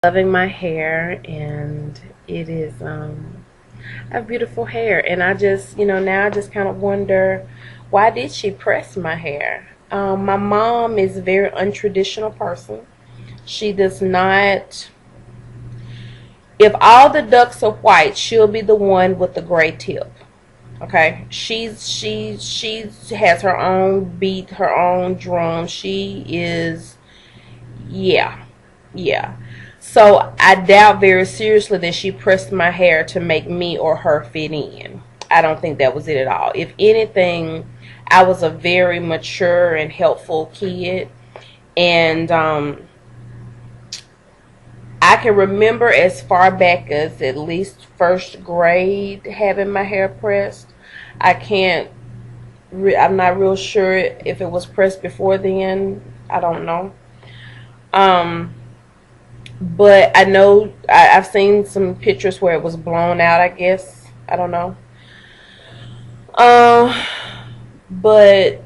Loving my hair, and it is I have beautiful hair, and I just, now I just kind of wonder, why did she press my hair? My mom is a very untraditional person. She does not, if all the ducks are white, she'll be the one with the gray tip. Okay, she has her own beat, her own drum. She is, yeah, yeah. So I doubt very seriously that she pressed my hair to make me or her fit in. I don't think that was it at all. If anything, I was a very mature and helpful kid, and I can remember as far back as at least first grade having my hair pressed. I can't, I'm not real sure if it was pressed before then. I don't know. But I know I've seen some pictures where it was blown out, I guess. I don't know. But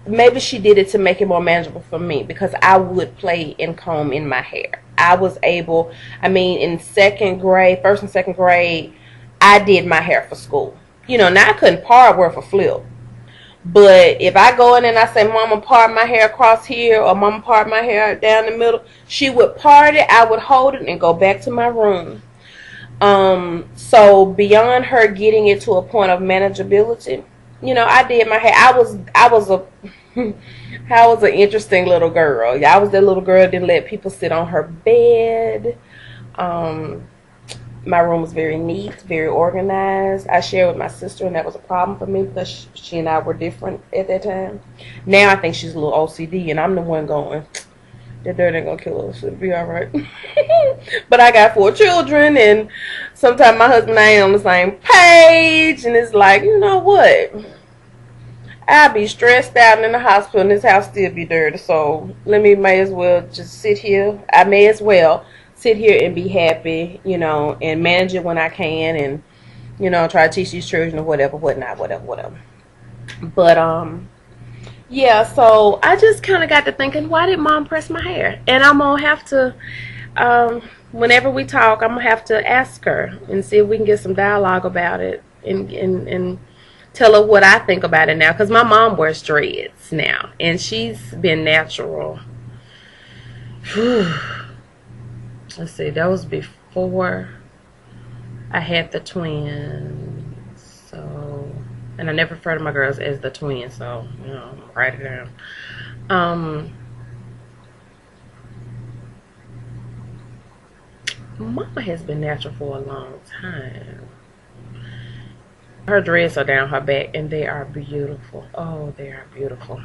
maybe she did it to make it more manageable for me, because I would play and comb in my hair. I was able, in second grade, first and second grade, I did my hair for school. Now I couldn't part worth a flip. But if I go in and I say, Mama, part my hair across here, or Mama, part my hair down the middle, she would part it, I would hold it, and go back to my room. So beyond her getting it to a point of manageability, I did my hair. I was I was an interesting little girl. I was that little girl that didn't let people sit on her bed. My room was very neat, very organized. I shared with my sister, and that was a problem for me because she and I were different at that time. Now I think she's a little OCD, and I'm the one going, that dirt ain't gonna kill us. It'll be all right. But I got 4 children, and sometimes my husband and I ain't on the same page, and it's like, you know what? I'll be stressed out in the hospital, and this house still be dirty. So may as well just sit here. I may as well sit here and be happy, and manage it when I can, and try to teach these children or whatever, whatever. But yeah, so I just kind of got to thinking, why did Mom press my hair? And I'm gonna have to, whenever we talk, I'm gonna have to ask her and see if we can get some dialogue about it, and tell her what I think about it now, because my mom wears dreads now, and she's been natural. Let's see, that was before I had the twins. So, and I never refer to my girls as the twins, so, write it down. Mama has been natural for a long time. Her dreads are down her back, and they are beautiful. Oh, they are beautiful.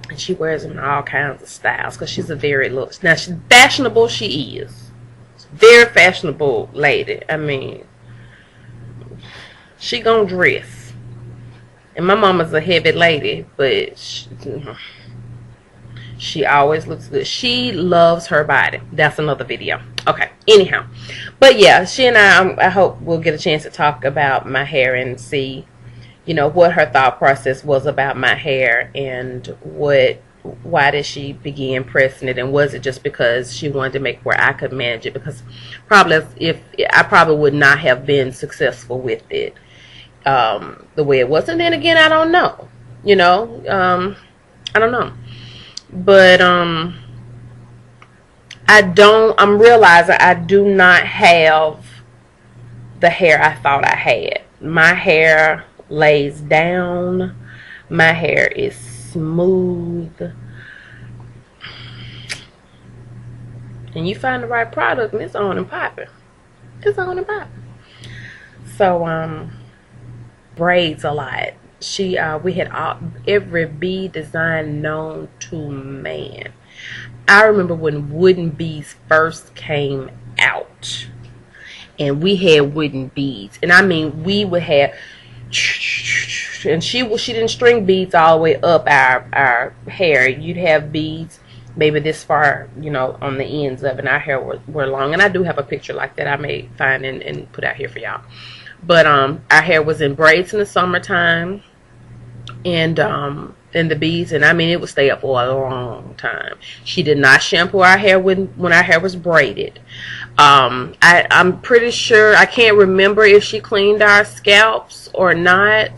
And she wears them in all kinds of styles, because she's a very now, she's fashionable. She is very fashionable lady. She gonna dress. And my mama's a heavy lady, but she always looks good. She loves her body. That's another video. Okay, anyhow. But yeah, she and I hope we'll get a chance to talk about my hair and see, what her thought process was about my hair, and why did she begin pressing it, and was it just because she wanted to make where I could manage it, because probably if I probably would not have been successful with it the way it was. And then again, I don't know, I don't know, but I'm realizing I do not have the hair I thought I had. My hair lays down. My hair is smooth. And you find the right product, and it's on and popping. It's on and popping. So braids a lot. We had every bead design known to man. I remember when wooden beads first came out, and we had wooden beads, and we would have, and she didn't string beads all the way up our hair. You'd have beads maybe this far, on the ends of it, and our hair were long. And I do have a picture like that I may find and put out here for y'all. But our hair was in braids in the summertime, and and the beads, and I mean it would stay up for a long time. She did not shampoo our hair when our hair was braided. I'm pretty sure, I can't remember if she cleaned our scalps or not,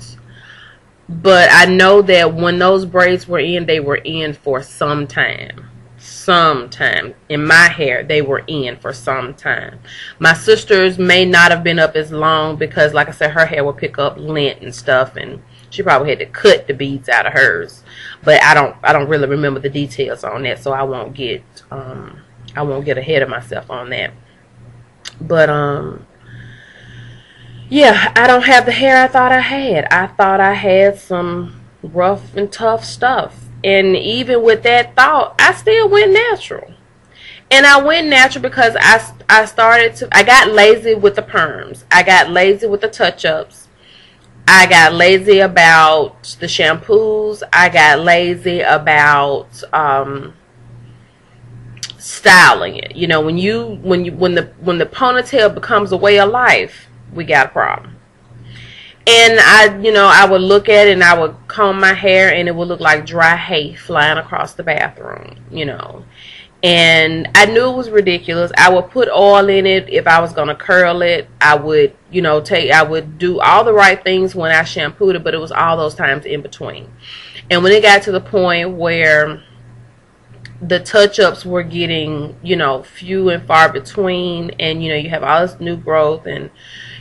but I know that when those braids were in, they were in for some time. Sometime in my hair, they were in for some time. My sister's may not have been up as long because, like I said, her hair would pick up lint and stuff, and she probably had to cut the beads out of hers. But I don't really remember the details on that, so I won't get ahead of myself on that. But yeah, I don't have the hair I thought I had. I thought I had some rough and tough stuff. And even with that thought, I still went natural. And I went natural because I got lazy with the perms. I got lazy with the touch-ups. I got lazy about the shampoos. I got lazy about styling it. You know, when the ponytail becomes a way of life, we got a problem. And I would look at it and I would comb my hair and it would look like dry hay flying across the bathroom, you know. And I knew it was ridiculous. I would put oil in it if I was going to curl it. I would, I would do all the right things when I shampooed it, but it was all those times in between. And when it got to the point where the touch-ups were getting, few and far between, and, you have all this new growth, and,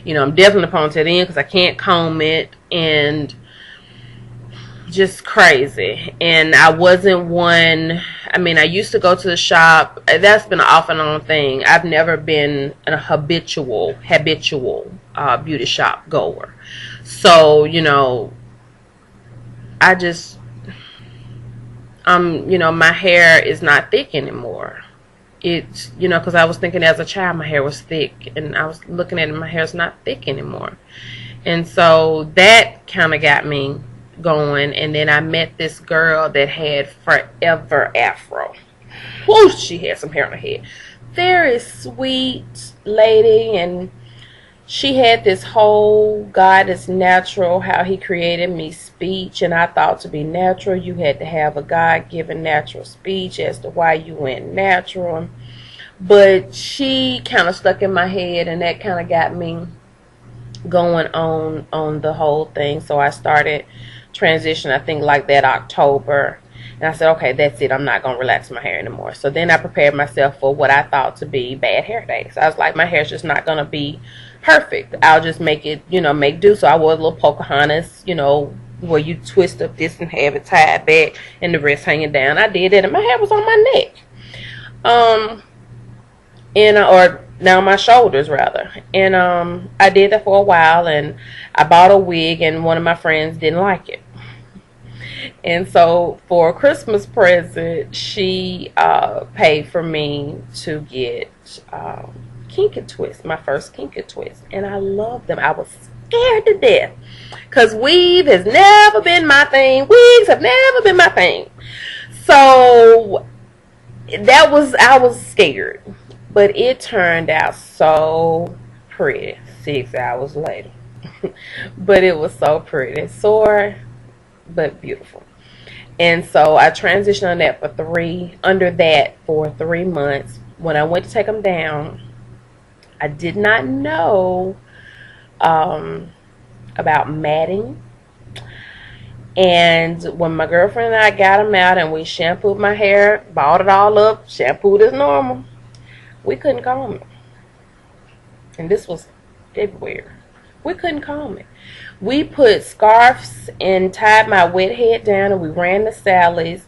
I'm definitely ponytailed in because I can't comb it, and just crazy. And I wasn't one, I used to go to the shop. That's been an off and on thing. I've never been a habitual beauty shop goer. So, I just, my hair is not thick anymore. It's, because I was thinking as a child my hair was thick, and I was looking at it, my hair's not thick anymore. And so that kind of got me going. And then I met this girl that had forever afro. Whoo, she had some hair on her head. Very sweet lady, and she had this whole God is natural, how he created me speech, and I thought to be natural you had to have a God-given natural speech as to why you went natural. But she kind of stuck in my head, and that kind of got me going on the whole thing. So I started transition, I think like that October, and I said, okay, that's it, I'm not going to relax my hair anymore. So then I prepared myself for what I thought to be bad hair days. I was like, my hair's just not going to be perfect. I'll just make it, make do. So I wore a little Pocahontas, where you twist up this and have it tied back and the rest hanging down. I did that, and my hair was on my neck. Or down my shoulders rather. And I did that for a while, and I bought a wig, and one of my friends didn't like it. And so for a Christmas present, she paid for me to get Kinky Twist, my first Kinky Twist. And I loved them. I was scared to death because weave has never been my thing. Wigs have never been my thing. So I was scared. But it turned out so pretty 6 hours later. But it was so pretty. Sore, but beautiful. And so I transitioned on that for 3 months. When I went to take them down, I did not know about matting. And when my girlfriend and I got them out and we shampooed my hair, balled it all up, shampooed as normal, we couldn't comb it. And this was February. We couldn't comb it. We put scarves and tied my wet head down, and we ran to Sally's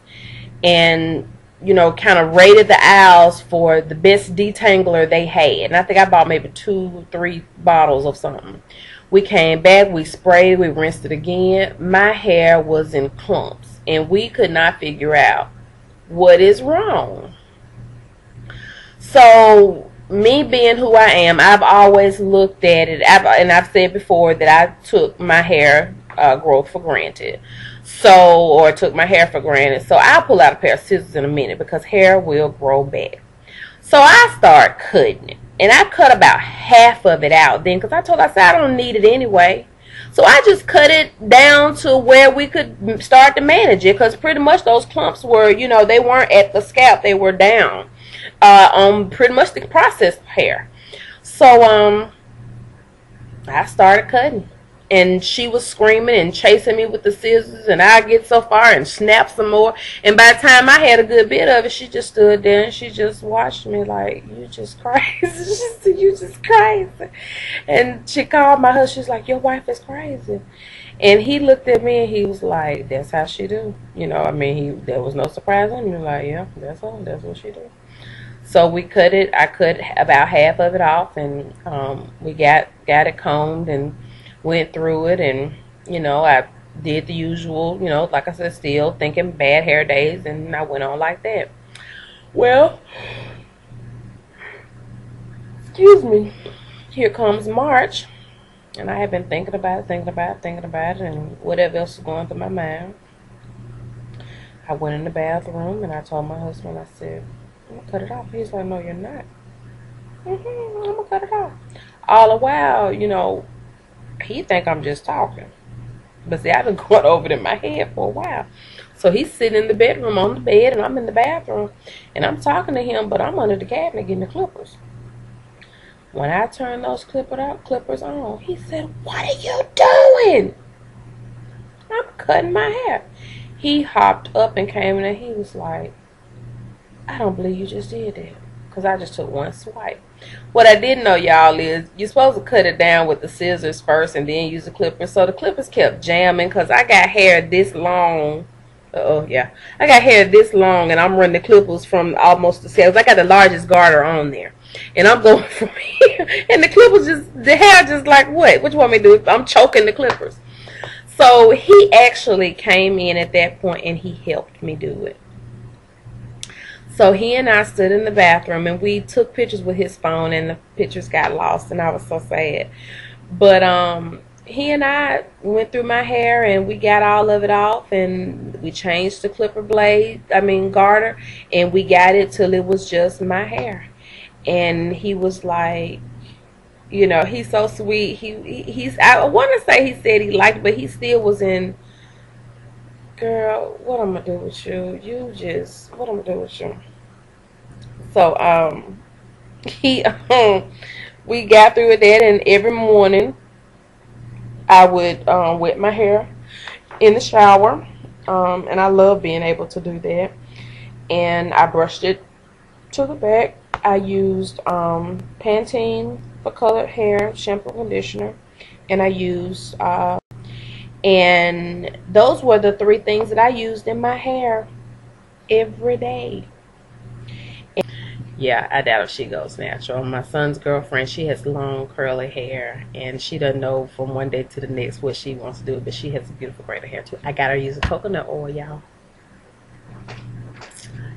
and, kind of raided the aisles for the best detangler they had. And I think I bought maybe 2, 3 bottles of something. We came back, we sprayed, we rinsed it again. My hair was in clumps, and we could not figure out what is wrong. So, me being who I am, I've always looked at it, and I've said before that I took my hair growth for granted. Or took my hair for granted. So, I'll pull out a pair of scissors in a minute because hair will grow back. So, I start cutting it. And I cut about half of it out then because I said I don't need it anyway. So I just cut it down to where we could start to manage it, because pretty much those clumps were, you know, they weren't at the scalp, they were down on pretty much the processed hair. So I started cutting, and she was screaming and chasing me with the scissors, and I get so far and snap some more, and by the time I had a good bit of it, she just stood there and she just watched me like, you just crazy. She said, you just crazy. And she called my husband. She's like, your wife is crazy. And he looked at me and he was like, that's how she do. You know, I mean, there was no surprise in me. Like, yeah, that's all. That's what she do. So we cut it. I cut about half of it off, and we got it combed and went through it, and you know, I did the usual, you know, like I said, still thinking bad hair days, and I went on like that. Well, excuse me, here comes March, and I have been thinking about it, and whatever else is going through my mind. I went in the bathroom and I told my husband, I said, I'm gonna cut it off. He's like, no, you're not. I'm gonna cut it off. All the while, you know, he think I'm just talking. But see, I've been going over it in my head for a while. So he's sitting in the bedroom on the bed, and I'm in the bathroom, and I'm talking to him, but I'm under the cabinet getting the clippers. When I turned those clippers on, he said, what are you doing? I'm cutting my hair. He hopped up and came in, and he was like, I don't believe you just did that. Because I just took one swipe. What I didn't know, y'all, is you're supposed to cut it down with the scissors first and then use the clippers. So the clippers kept jamming because I got hair this long. Yeah. I got hair this long, and I'm running the clippers from almost the scales. I got the largest garter on there. And I'm going from here. And the clippers the hair just like, what? What you want me to do? I'm choking the clippers. So he actually came in at that point and he helped me do it. So he and I stood in the bathroom, and we took pictures with his phone, and the pictures got lost, and I was so sad. But he and I went through my hair, and we got all of it off, and we changed the garter, and we got it till it was just my hair. And he was like, you know, he's so sweet. He's I want to say he said he liked it, but he still was in, girl, what I'm gonna do with you? What I'm gonna do with you? So we got through with that, and every morning I would wet my hair in the shower, and I love being able to do that. And I brushed it to the back. I used Pantene for colored hair shampoo conditioner, and I used and those were the 3 things that I used in my hair every day. Yeah, I doubt if she goes natural. My son's girlfriend, she has long curly hair, and she doesn't know from one day to the next what she wants to do, but she has beautiful braided hair too. I got her using coconut oil, y'all.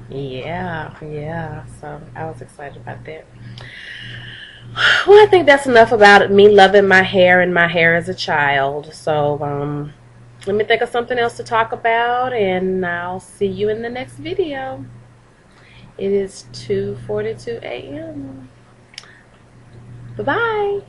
Yeah, so I was excited about that. Well, I think that's enough about me loving my hair and my hair as a child. So let me think of something else to talk about, and I'll see you in the next video. It is 2:42 a.m. Bye-bye.